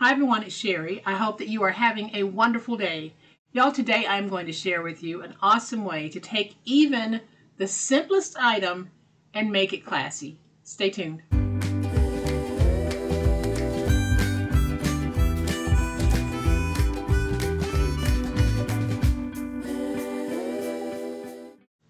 Hi everyone, it's Sherry. I hope that you are having a wonderful day. Y'all, today I'm going to share with you an awesome way to take even the simplest item and make it classy. Stay tuned.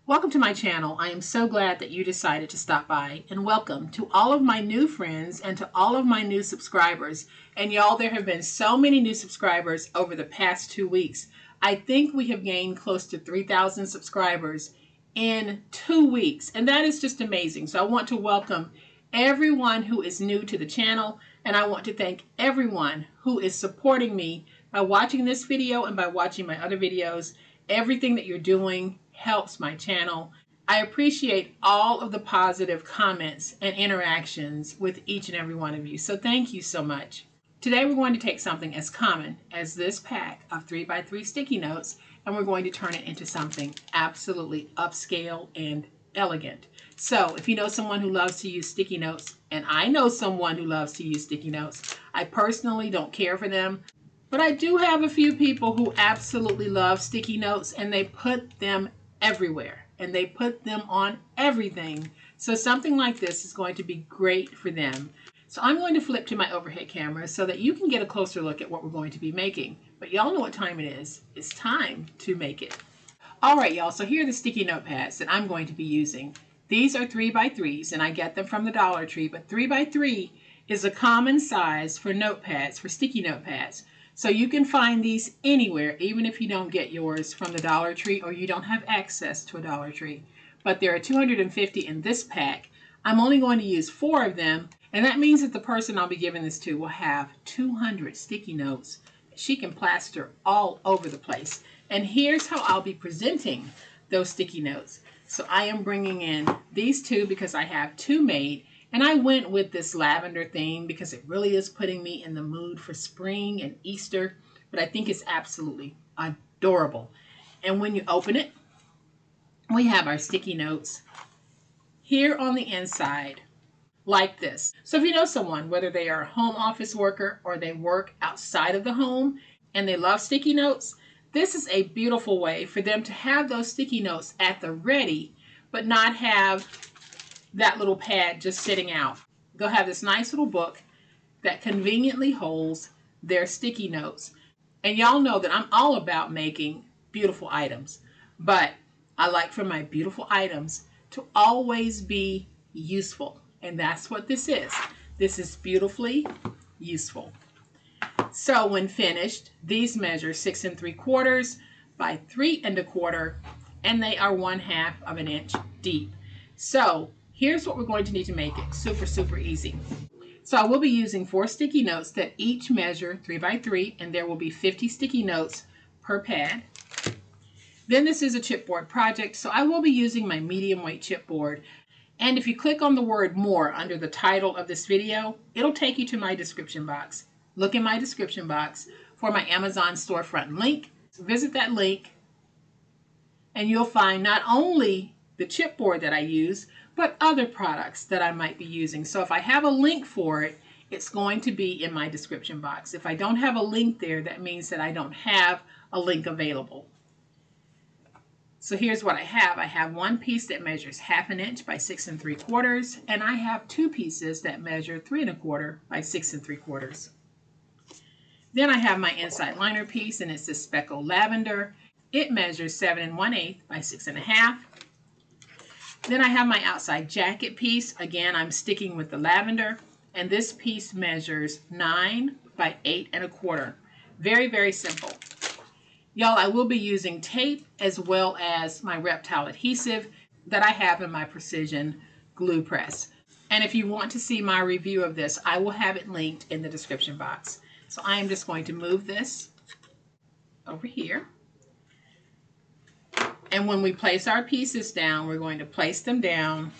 Welcome to my channel. I am so glad that you decided to stop by, and welcome to all of my new friends and to all of my new subscribers. And y'all, there have been so many new subscribers over the past 2 weeks. I think we have gained close to 3,000 subscribers in 2 weeks, and that is just amazing. So I want to welcome everyone who is new to the channel, and I want to thank everyone who is supporting me by watching this video and by watching my other videos. Everything that you're doing helps my channel. I appreciate all of the positive comments and interactions with each and every one of you. So thank you so much. Today we're going to take something as common as this pack of 3x3 sticky notes, and we're going to turn it into something absolutely upscale and elegant. So if you know someone who loves to use sticky notes, and I know someone who loves to use sticky notes, I personally don't care for them, but I do have a few people who absolutely love sticky notes, and they put them everywhere and they put them on everything. So something like this is going to be great for them. So I'm going to flip to my overhead camera so that you can get a closer look at what we're going to be making. But y'all know what time it is. It's time to make it. All right, y'all. So here are the sticky notepads that I'm going to be using. These are 3x3s, and I get them from the Dollar Tree, but 3x3 is a common size for notepads, for sticky notepads. So you can find these anywhere, even if you don't get yours from the Dollar Tree or you don't have access to a Dollar Tree. But there are 250 in this pack. I'm only going to use 4 of them, and that means that the person I'll be giving this to will have 200 sticky notes. She can plaster all over the place. And here's how I'll be presenting those sticky notes. So I am bringing in these 2 because I have 2 made. And I went with this lavender theme because it really is putting me in the mood for spring and Easter. But I think it's absolutely adorable. And when you open it, we have our sticky notes here on the inside, like this. So if you know someone, whether they are a home office worker or they work outside of the home and they love sticky notes, this is a beautiful way for them to have those sticky notes at the ready, but not have that little pad just sitting out. They'll have this nice little book that conveniently holds their sticky notes. And y'all know that I'm all about making beautiful items, but I like for my beautiful items to always be useful. And that's what this is. This is beautifully useful. So when finished, these measure 6 3/4 by 3 1/4, and they are 1/2 of an inch deep. So here's what we're going to need to make it super easy. So I will be using 4 sticky notes that each measure 3x3, and there will be 50 sticky notes per pad. Then this is a chipboard project, so I will be using my medium weight chipboard. And if you click on the word more under the title of this video, it'll take you to my description box. Look in my description box for my Amazon storefront link. Visit that link and you'll find not only the chipboard that I use, but other products that I might be using. So if I have a link for it, it's going to be in my description box. If I don't have a link there, that means that I don't have a link available. So here's what I have. I have 1 piece that measures 1/2 inch by 6 3/4, and I have 2 pieces that measure 3 1/4 by 6 3/4. Then I have my inside liner piece, and it's this speckled lavender. It measures 7 1/8 by 6 1/2. Then I have my outside jacket piece. Again, I'm sticking with the lavender, and this piece measures 9 by 8 1/4. Very simple. Y'all, I will be using tape as well as my Reptile adhesive that I have in my Precision glue press. And if you want to see my review of this, I will have it linked in the description box. So I am just going to move this over here. And when we place our pieces down, we're going to place them down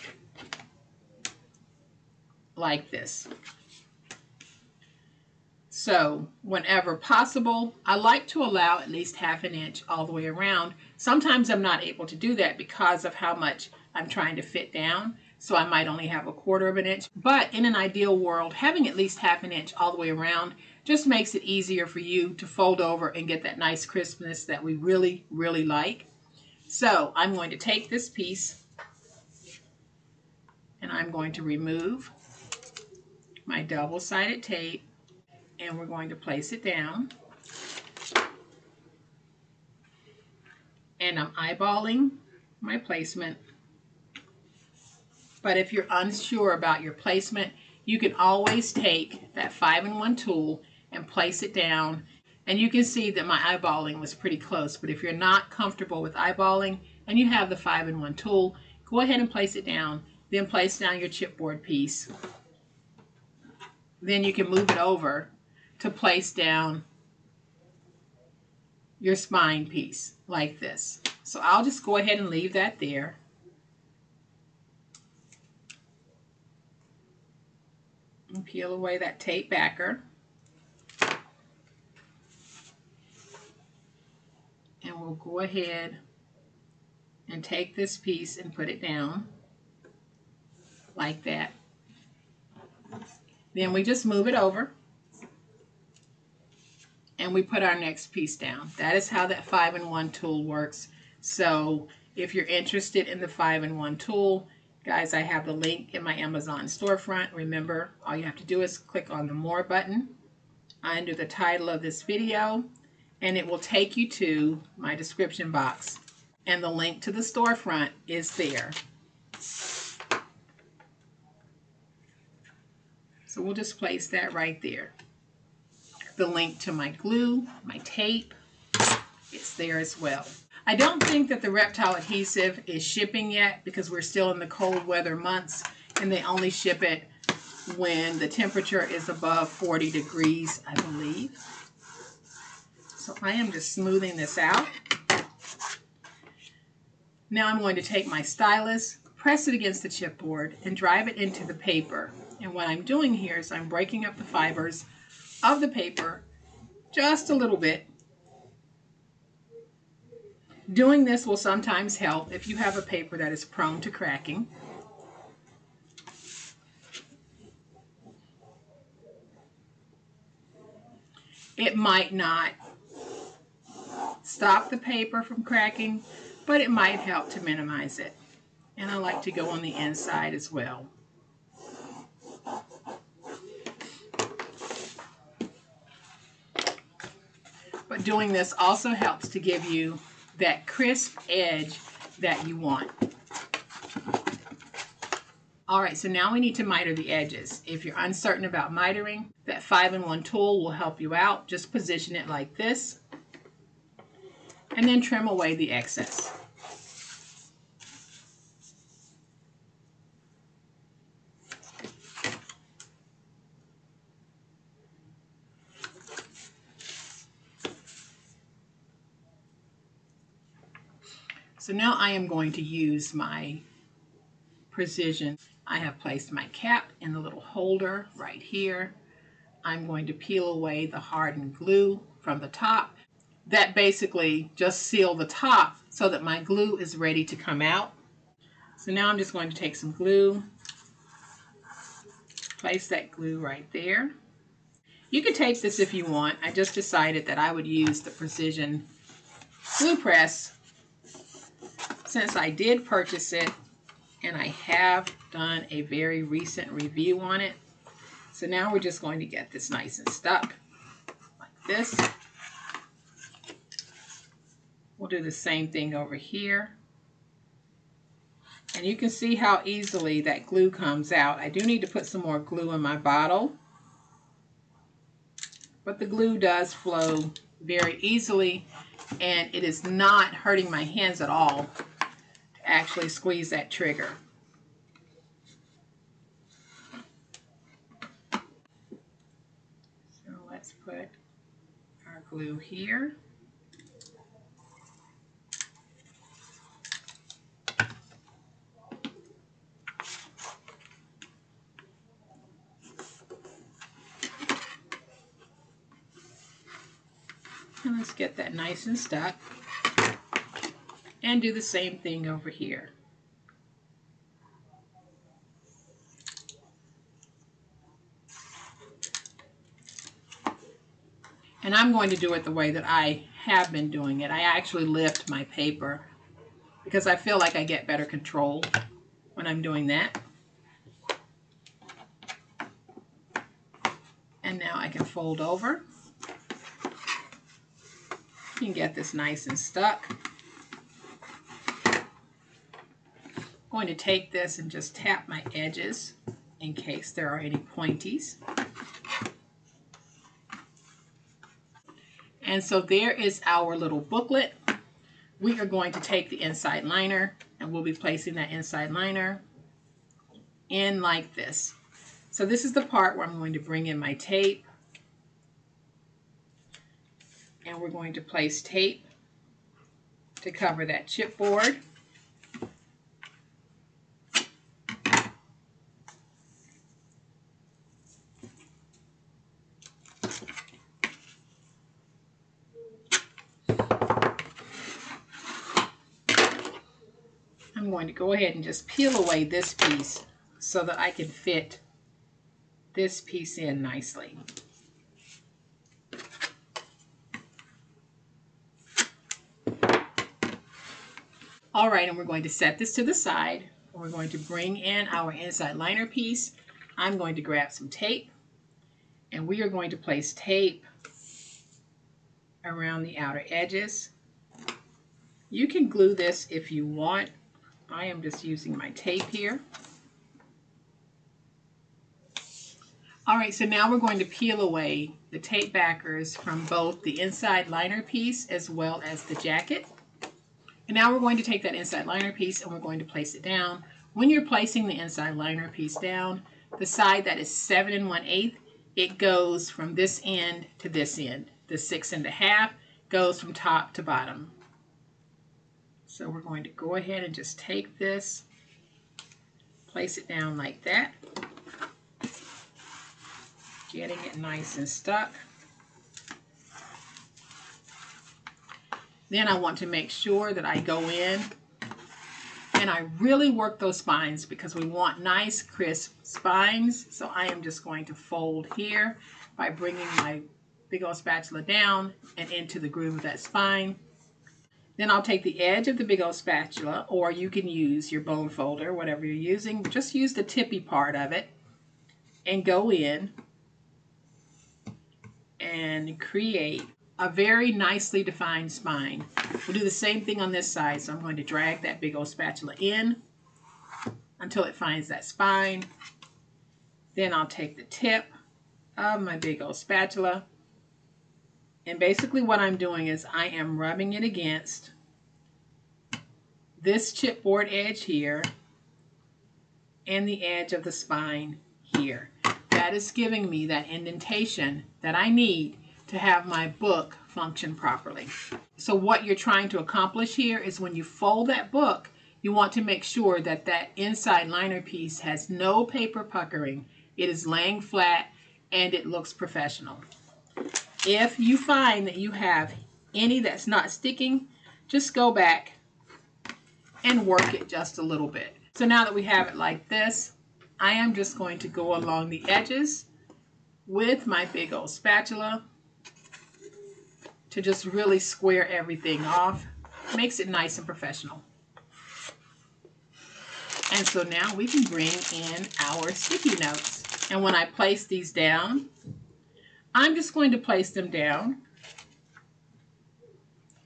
like this. So whenever possible, I like to allow at least 1/2 inch all the way around. Sometimes I'm not able to do that because of how much I'm trying to fit down. So I might only have 1/4 of an inch. But in an ideal world, having at least 1/2 inch all the way around, Just makes it easier for you to fold over and get that nice crispness that we really, really like. So I'm going to take this piece and I'm going to remove my double-sided tape and we're going to place it down. And I'm eyeballing my placement. But if you're unsure about your placement, you can always take that 5-in-1 tool and place it down. And you can see that my eyeballing was pretty close. But if you're not comfortable with eyeballing and you have the 5-in-1 tool, go ahead and place it down. Then place down your chipboard piece. Then you can move it over to place down your spine piece like this. So I'll just go ahead and leave that there. And peel away that tape backer. And we'll go ahead and take this piece and put it down like that. Then we just move it over and we put our next piece down. That is how that 5-in-1 tool works. So if you're interested in the 5-in-1 tool, guys, I have the link in my Amazon storefront. Remember, all you have to do is click on the More button under the title of this video, and it will take you to my description box. And the link to the storefront is there. So we'll just place that right there. The link to my glue, my tape, it's there as well. I don't think that the Reptile adhesive is shipping yet because we're still in the cold weather months and they only ship it when the temperature is above 40 degrees, I believe. So I am just smoothing this out. Now I'm going to take my stylus, press it against the chipboard, and drive it into the paper. And what I'm doing here is I'm breaking up the fibers of the paper just a little bit. Doing this will sometimes help if you have a paper that is prone to cracking. It might not stop the paper from cracking, but it might help to minimize it. And I like to go on the inside as well. But doing this also helps to give you that crisp edge that you want. All right, so now we need to miter the edges. If you're uncertain about mitering, that 5-in-1 tool will help you out. Just position it like this and then trim away the excess. So now I am going to use my precision. I have placed my cap in the little holder right here. I'm going to peel away the hardened glue from the top. That basically just seal the top so that my glue is ready to come out. So now I'm just going to take some glue, place that glue right there. You could tape this if you want. I just decided that I would use the Precision glue press since I did purchase it and I have done a very recent review on it. So now we're just going to get this nice and stuck like this. We'll do the same thing over here. And you can see how easily that glue comes out. I do need to put some more glue in my bottle, but the glue does flow very easily and it is not hurting my hands at all to actually squeeze that trigger. So let's put our glue here. And let's get that nice and stuck. And do the same thing over here. And I'm going to do it the way that I have been doing it. I actually lift my paper because I feel like I get better control when I'm doing that. And now I can fold over. You can get this nice and stuck. I'm going to take this and just tap my edges in case there are any pointies. And so there is our little booklet. We are going to take the inside liner and we'll be placing that inside liner in like this. So this is the part where I'm going to bring in my tape. And we're going to place tape to cover that chipboard. I'm going to go ahead and just peel away this piece so that I can fit this piece in nicely. All right, and we're going to set this to the side. We're going to bring in our inside liner piece. I'm going to grab some tape, and we are going to place tape around the outer edges. You can glue this if you want. I am just using my tape here. All right, so now we're going to peel away the tape backers from both the inside liner piece as well as the jacket. And now we're going to take that inside liner piece and we're going to place it down. When you're placing the inside liner piece down, the side that is 7 1/8, it goes from this end to this end. The 6 1/2 goes from top to bottom. So we're going to go ahead and just take this, place it down like that, getting it nice and stuck. Then I want to make sure that I go in and I really work those spines because we want nice crisp spines. So I am just going to fold here by bringing my big old spatula down and into the groove of that spine. Then I'll take the edge of the big old spatula, or you can use your bone folder, whatever you're using, but just use the tippy part of it and go in and create a very nicely defined spine. We'll do the same thing on this side. So I'm going to drag that big old spatula in until it finds that spine. Then I'll take the tip of my big old spatula. And basically what I'm doing is I am rubbing it against this chipboard edge here and the edge of the spine here. That is giving me that indentation that I need to have my book function properly. So what you're trying to accomplish here is when you fold that book, you want to make sure that that inside liner piece has no paper puckering. It is laying flat and it looks professional. If you find that you have any that's not sticking, just go back and work it just a little bit. So now that we have it like this, I am just going to go along the edges with my big old spatula to just really square everything off. Makes it nice and professional. And so now we can bring in our sticky notes. And when I place these down, I'm just going to place them down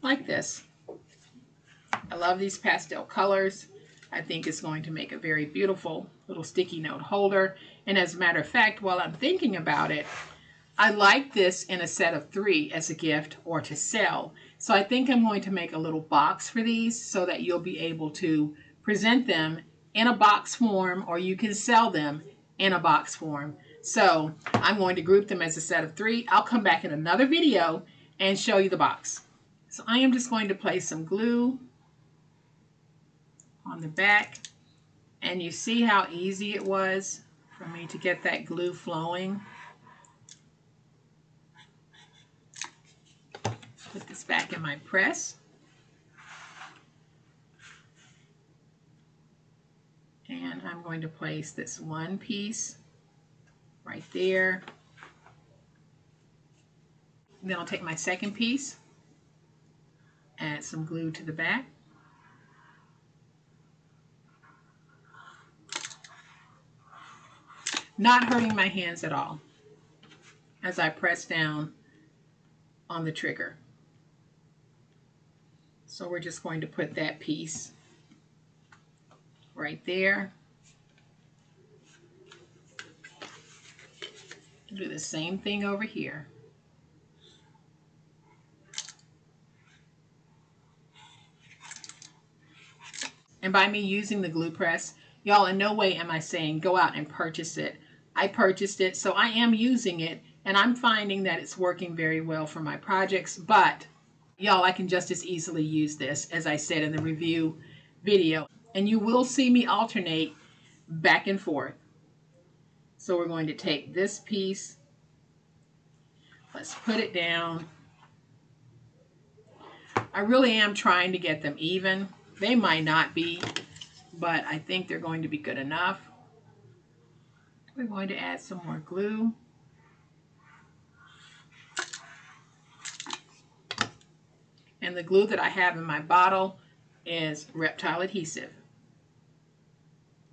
like this. I love these pastel colors. I think it's going to make a very beautiful little sticky note holder. And as a matter of fact, while I'm thinking about it, I like this in a set of 3 as a gift or to sell. So I think I'm going to make a little box for these so that you'll be able to present them in a box form, or you can sell them in a box form. So I'm going to group them as a set of 3. I'll come back in another video and show you the box. So I am just going to place some glue on the back, and you see how easy it was for me to get that glue flowing. Put this back in my press. And I'm going to place this one piece right there. And then I'll take my second piece, add some glue to the back. Not hurting my hands at all as I press down on the trigger. So we're just going to put that piece right there. Do the same thing over here. And by me using the glue press, y'all, in no way am I saying go out and purchase it. I purchased it, so I am using it, and I'm finding that it's working very well for my projects. But y'all, I can just as easily use this, as I said in the review video. And you will see me alternate back and forth. So we're going to take this piece. Let's put it down. I really am trying to get them even. They might not be, but I think they're going to be good enough. We're going to add some more glue. And the glue that I have in my bottle is Reptile adhesive.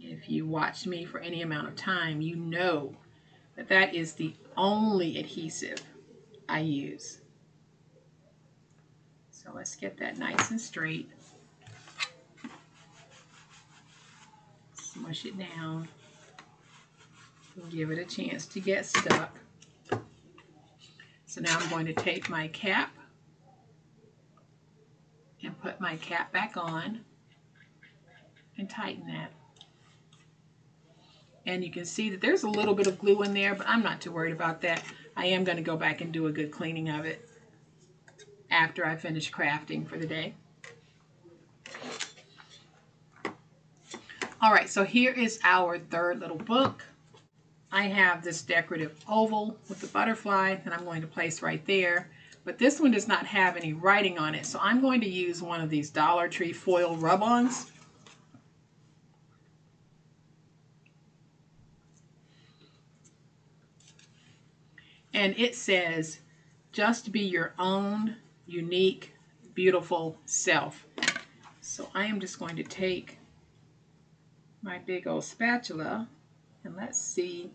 If you watch me for any amount of time, you know that that is the only adhesive I use. So let's get that nice and straight. Smush it down. Give it a chance to get stuck. So now I'm going to take my cap and put my cap back on and tighten that. And you can see that there's a little bit of glue in there, but I'm not too worried about that. I am going to go back and do a good cleaning of it after I finish crafting for the day. All right, so here is our third little book. I have this decorative oval with the butterfly that I'm going to place right there. But this one does not have any writing on it, so I'm going to use one of these Dollar Tree foil rub-ons. And it says, just be your own unique, beautiful self. So I am just going to take my big old spatula and let's see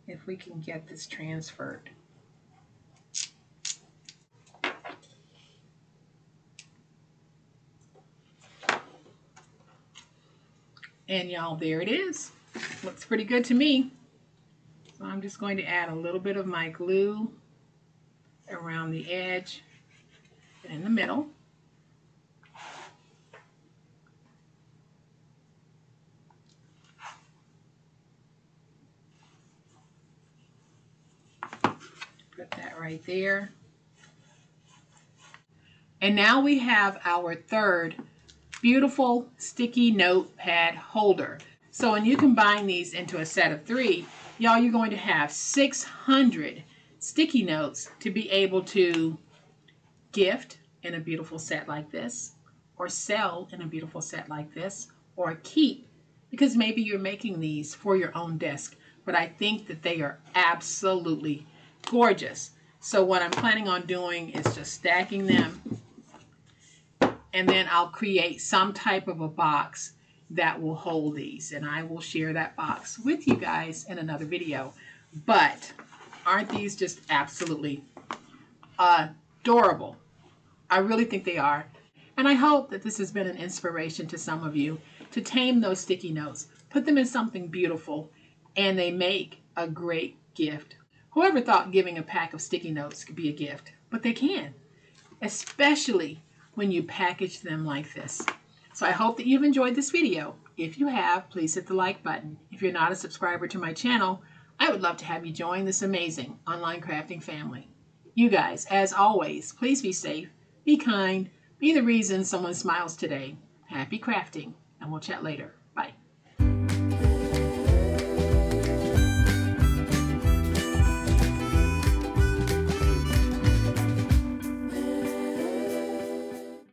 if we can get this transferred. And y'all, there it is. Looks pretty good to me. So I'm just going to add a little bit of my glue around the edge and in the middle. Put that right there. And now we have our third beautiful sticky notepad holder. So when you combine these into a set of 3, y'all, you're going to have 600 sticky notes to be able to gift in a beautiful set like this, or sell in a beautiful set like this, or keep, because maybe you're making these for your own desk. But I think that they are absolutely gorgeous. So what I'm planning on doing is just stacking them, and then I'll create some type of a box that will hold these, and I will share that box with you guys in another video. But aren't these just absolutely adorable? I really think they are. And I hope that this has been an inspiration to some of you to tame those sticky notes, put them in something beautiful, and they make a great gift. Whoever thought giving a pack of sticky notes could be a gift? But they can, especially when you package them like this. So I hope that you've enjoyed this video. If you have, please hit the like button. If you're not a subscriber to my channel, I would love to have you join this amazing online crafting family. You guys, as always, please be safe, be kind, be the reason someone smiles today. Happy crafting, and we'll chat later. Bye.